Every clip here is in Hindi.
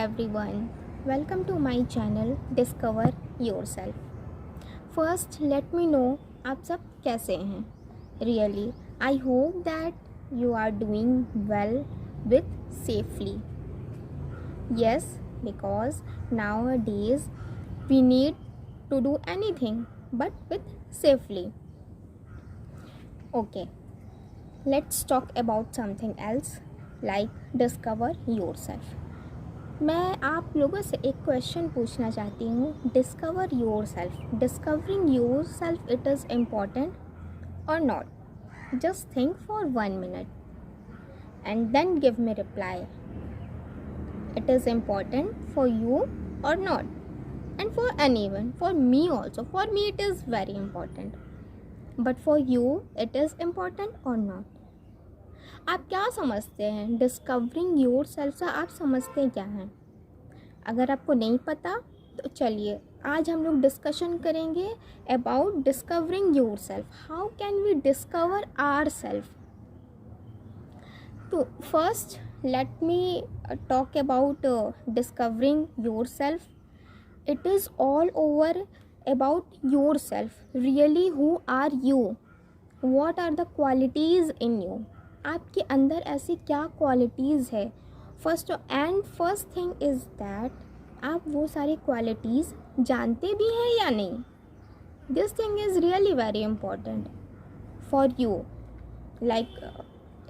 everyone, welcome to my channel Discover Yourself. First, let me know आप सब कैसे हैं. Really, I hope that you are doing well with safely. Yes, because nowadays we need to do anything but with safely. Okay, let's talk about something else like discover yourself. मैं आप लोगों से एक क्वेश्चन पूछना चाहती हूँ. Discover yourself, discovering yourself, it is important और not? Just think for 1 minute and then give me reply. It is important for you और not? And for anyone, for me also. For me it is very important, but for you it is important और नॉट? आप क्या समझते हैं डिस्कवरिंग योर सेल्फ से? आप समझते क्या हैं? अगर आपको नहीं पता तो चलिए आज हम लोग डिस्कशन करेंगे about discovering yourself. How can we discover ourself? तो first let me talk about discovering yourself. It is all over about yourself. Really who are you? What are the qualities in you? आपके अंदर ऐसी क्या क्वालिटीज़ है? फर्स्ट थिंग इज़ दैट आप वो सारी क्वालिटीज़ जानते भी हैं या नहीं. This thing is really very important for you. Like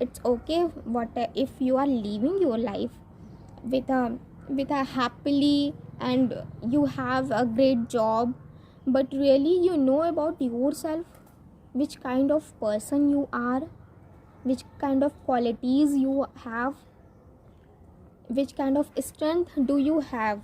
it's okay what if you are living your life with a happily and you have a great job, but really you know about yourself, which kind of person you are, which kind of qualities you have, which kind of strength do you have.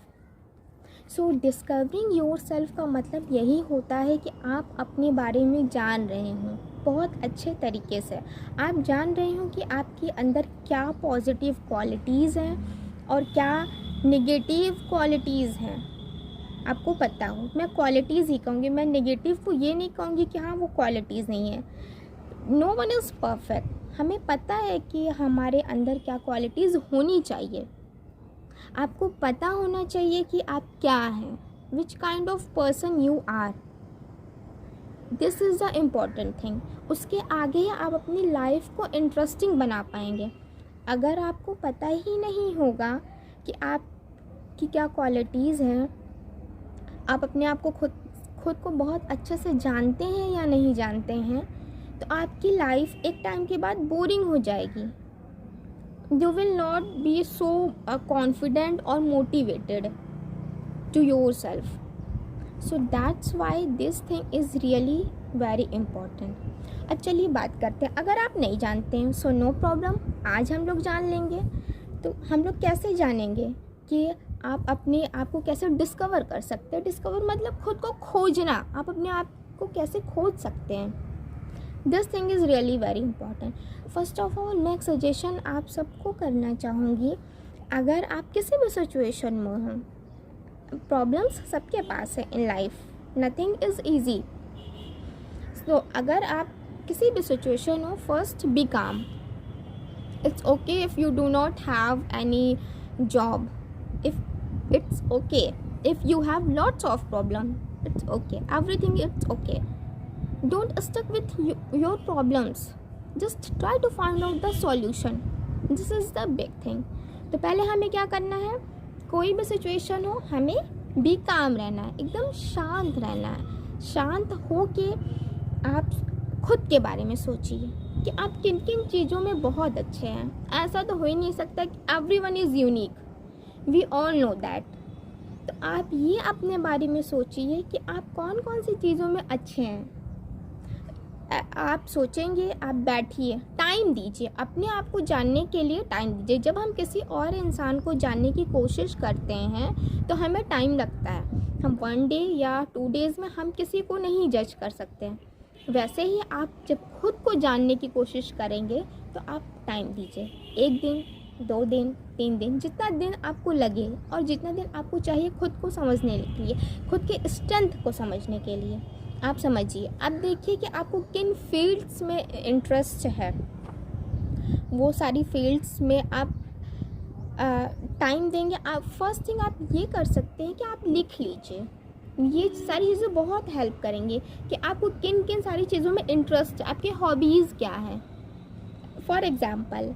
So discovering yourself का मतलब यही होता है कि आप अपने बारे में जान रहे हों बहुत अच्छे तरीके से. आप जान रहे हो कि आपके अंदर क्या पॉजिटिव क्वालिटीज़ हैं और क्या नेगेटिव क्वालिटीज़ हैं. आपको पता हो, मैं क्वालिटीज़ ही कहूँगी, मैं नेगेटिव को ये नहीं कहूँगी कि हाँ वो क्वालिटीज़ नहीं है. No one is perfect. हमें पता है कि हमारे अंदर क्या क्वालिटीज़ होनी चाहिए. आपको पता होना चाहिए कि आप क्या हैं, which kind of person you are. This is the important thing. उसके आगे आप अपनी लाइफ को इंटरेस्टिंग बना पाएंगे. अगर आपको पता ही नहीं होगा कि आपकी क्या क्वालिटीज़ हैं, आप अपने आप को खुद को बहुत अच्छे से जानते हैं या नहीं जानते हैं, तो आपकी लाइफ एक टाइम के बाद बोरिंग हो जाएगी. You will not be so confident और motivated to yourself. So that's why this thing is really very important. अब चलिए बात करते हैं. अगर आप नहीं जानते हैं सो नो प्रॉब्लम, आज हम लोग जान लेंगे. तो हम लोग कैसे जानेंगे कि आप अपने आप को कैसे डिस्कवर कर सकते हैं. डिस्कवर मतलब खुद को खोजना. आप अपने आप को कैसे खोज सकते हैं. This thing is really very important. First of all मैं एक सजेशन आप सबको करना चाहूँगी. अगर आप किसी भी सिचुएशन में हों, प्रॉब्लम्स सबके पास है in life, nothing is easy. So अगर आप किसी भी सिचुएशन हो, फर्स्ट बी काम. It's okay if you do not have any job. If it's okay if you have lots of problem, it's okay. Everything it's okay. Don't stuck with your problems. Just try to find out the solution. This is the big thing. तो पहले हमें क्या करना है, कोई भी सिचुएशन हो हमें भी काम रहना है, एकदम शांत रहना है. शांत हो के आप खुद के बारे में सोचिए कि आप किन किन चीज़ों में बहुत अच्छे हैं. ऐसा तो हो ही नहीं सकता कि everyone is unique. We all know that. तो आप ये अपने बारे में सोचिए कि आप कौन कौन सी चीज़ों में अच्छे हैं. आप सोचेंगे, आप बैठिए, टाइम दीजिए, अपने आप को जानने के लिए टाइम दीजिए. जब हम किसी और इंसान को जानने की कोशिश करते हैं तो हमें टाइम लगता है. हम 1 day या 2 days में हम किसी को नहीं जज कर सकते हैं. वैसे ही आप जब खुद को जानने की कोशिश करेंगे तो आप टाइम दीजिए. 1 दिन, 2 दिन, 3 दिन, जितना दिन आपको लगे और जितना दिन आपको चाहिए खुद को समझने के लिए, खुद के स्ट्रेंथ को समझने के लिए आप समझिए. अब देखिए कि आपको किन फील्ड्स में इंटरेस्ट है. वो सारी फील्ड्स में आप टाइम देंगे, आप फर्स्ट थिंग आप ये कर सकते हैं कि आप लिख लीजिए। ये सारी चीज़ें बहुत हेल्प करेंगे कि आपको किन किन सारी चीज़ों में इंटरेस्ट, आपके हॉबीज़ क्या है। For example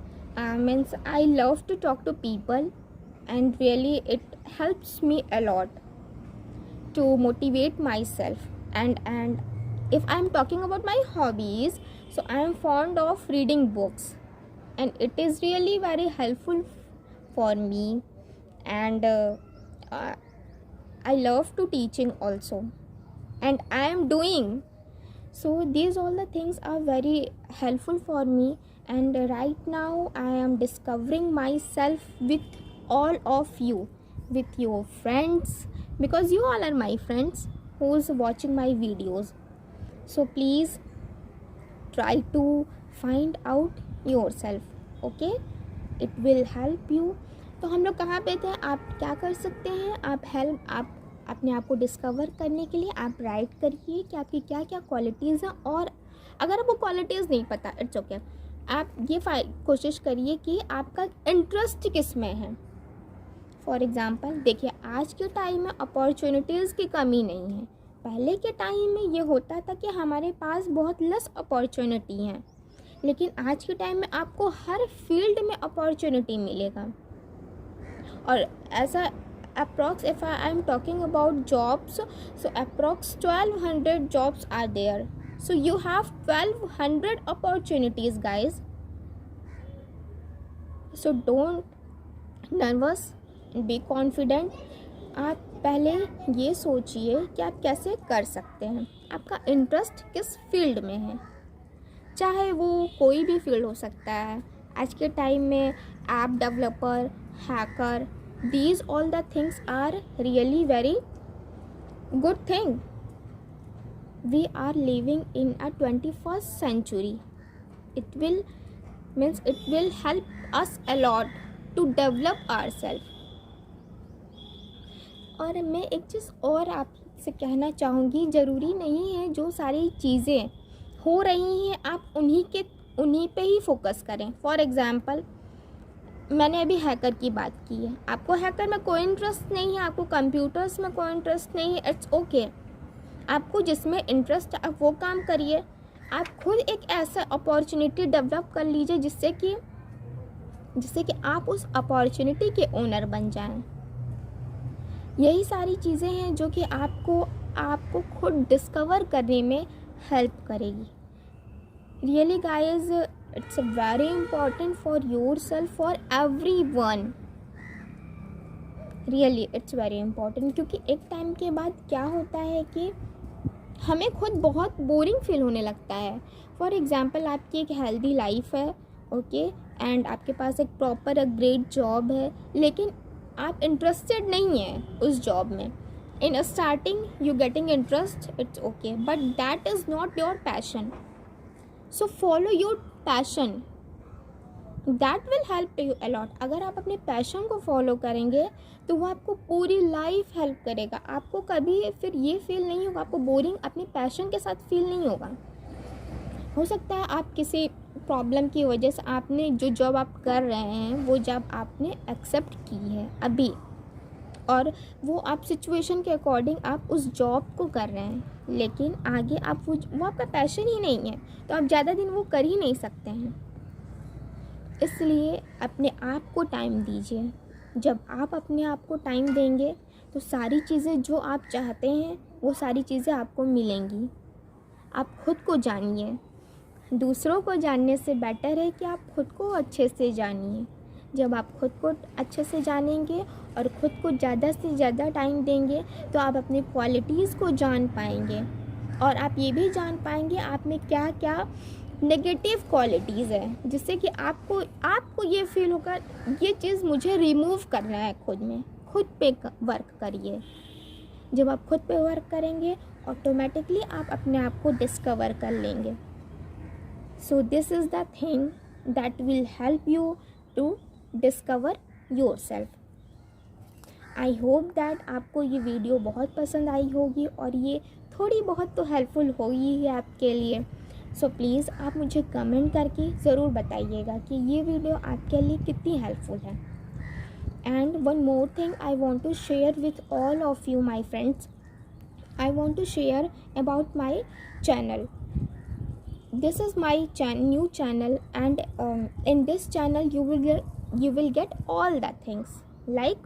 means I love to talk to people and really it helps me a lot to motivate myself, and if I am talking about my hobbies, so I am fond of reading books and it is really very helpful for me, and uh, I love to teaching also, and I am doing, so these all the things are very helpful for me. And right now I am discovering myself with all of you, with your friends, because you all are my friends who's watching my videos. So please try to find out yourself, okay? It will help you. तो हम लोग कहाँ पे थे, आप क्या कर सकते हैं, आप अपने आप को डिस्कवर करने के लिए आप राइट करिए कि आपकी क्या क्या क्वालिटीज़ हैं, और अगर आपको क्वालिटीज़ नहीं पता, इट्स ओके, आप ये कोशिश करिए कि आपका इंटरेस्ट किस में है। फॉर एग्ज़ाम्पल देखिए, आज के टाइम में अपॉर्चुनिटीज़ की कमी नहीं है। पहले के टाइम में ये होता था कि हमारे पास बहुत लेस अपॉर्चुनिटी हैं, लेकिन आज के टाइम में आपको हर फील्ड में अपॉर्चुनिटी मिलेगा। और ऐसा approx, if I am talking about jobs, so approx 1200 jobs are there, so you have 1200 opportunities guys. So don't nervous, be confident. आप पहले ये सोचिए कि आप कैसे कर सकते हैं, आपका इंटरेस्ट किस फील्ड में है, चाहे वो कोई भी फील्ड हो सकता है। आज के टाइम में app developer, hacker, these all the things are really very good thing. We are living in a 21st century. It will help us a lot to develop ourselves. और मैं एक चीज़ और आपसे कहना चाहूँगी, ज़रूरी नहीं है जो सारी चीज़ें हो रही हैं आप उन्हीं पे ही फोकस करें। फॉर एग्ज़ाम्पल मैंने अभी हैकर की बात की है, आपको हैकर में कोई इंटरेस्ट नहीं है, आपको कंप्यूटर्स में कोई इंटरेस्ट नहीं है, इट्स ओके। आपको जिसमें इंटरेस्ट है आप वो काम करिए। आप खुद एक ऐसा अपॉर्चुनिटी डेवलप कर लीजिए जिससे कि आप उस अपॉर्चुनिटी के ओनर बन जाएं। यही सारी चीज़ें हैं जो कि आपको खुद डिस्कवर करने में हेल्प करेगी। Really guys, it's very important for your self, for every one. Really it's very important, क्योंकि एक टाइम के बाद क्या होता है कि हमें खुद बहुत बोरिंग फील होने लगता है। फॉर एग्ज़ाम्पल आपकी एक हेल्दी लाइफ है, ओके, एंड आपके पास एक प्रॉपर ग्रेट जॉब है, लेकिन आप इंटरेस्टेड नहीं हैं उस जॉब में। In starting you getting interest, it's okay, but that is not your passion. So follow your passion, that will help you a lot. अगर आप अपने पैशन को फॉलो करेंगे तो वो आपको पूरी लाइफ हेल्प करेगा। आपको कभी फिर ये फील नहीं होगा, आपको बोरिंग अपने पैशन के साथ फील नहीं होगा। हो सकता है आप किसी प्रॉब्लम की वजह से आपने जो जॉब आप कर रहे हैं वो जॉब आपने एक्सेप्ट की है अभी, और वो आप सिचुएशन के अकॉर्डिंग आप उस जॉब को कर रहे हैं, लेकिन आगे आप वो आपका पैशन ही नहीं है, तो आप ज़्यादा दिन वो कर ही नहीं सकते हैं। इसलिए अपने आप को टाइम दीजिए। जब आप अपने आप को टाइम देंगे तो सारी चीज़ें जो आप चाहते हैं वो सारी चीज़ें आपको मिलेंगी। आप खुद को जानिए। दूसरों को जानने से बेटर है कि आप खुद को अच्छे से जानिए। जब आप खुद को अच्छे से जानेंगे और ख़ुद को ज़्यादा से ज़्यादा टाइम देंगे तो आप अपनी क्वालिटीज़ को जान पाएंगे, और आप ये भी जान पाएंगे आप में क्या क्या नेगेटिव क्वालिटीज़ है, जिससे कि आपको ये फील होगा ये चीज़ मुझे रिमूव करना है खुद में। खुद पे वर्क करिए। जब आप खुद पे वर्क करेंगे ऑटोमेटिकली आप अपने आप को डिस्कवर कर लेंगे। So this is the thing that will help you to discover yourself. I hope that आपको ये वीडियो बहुत पसंद आई होगी और ये थोड़ी बहुत तो हेल्पफुल होगी है आपके लिए। सो प्लीज़ आप मुझे कमेंट करके ज़रूर बताइएगा कि ये वीडियो आपके लिए कितनी हेल्पफुल है। And one more thing I want to share with all of you, my friends. I want to share about my channel. This is my new channel, and in this channel you will get all the things like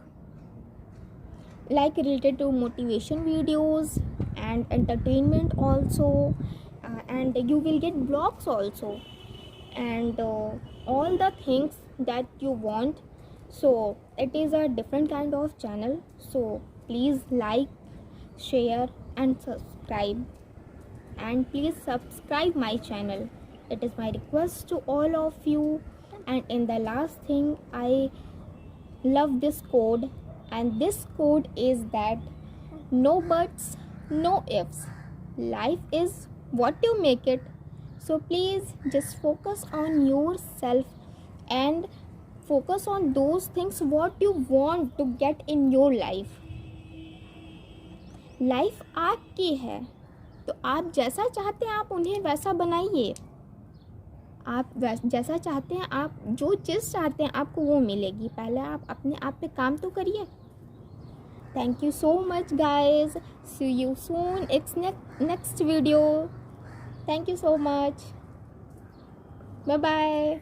related to motivation videos and entertainment also, and you will get vlogs also, and all the things that you want. So it is a different kind of channel, so please like, share and subscribe, and please subscribe my channel. It is my request to all of you. And in the last thing, I love this code, and this code is that no buts, no ifs. Life is what you make it. So please just focus on yourself and focus on those things what you want to get in your life. Life आपकी है, तो आप जैसा चाहते हैं आप उन्हें वैसा बनाइए. आप जैसा चाहते हैं, आप जो चीज़ चाहते हैं आपको वो मिलेगी. पहले आप अपने आप पे काम तो करिए. Thank you so much guys. See you soon. It's next video. Thank you so much. Bye bye.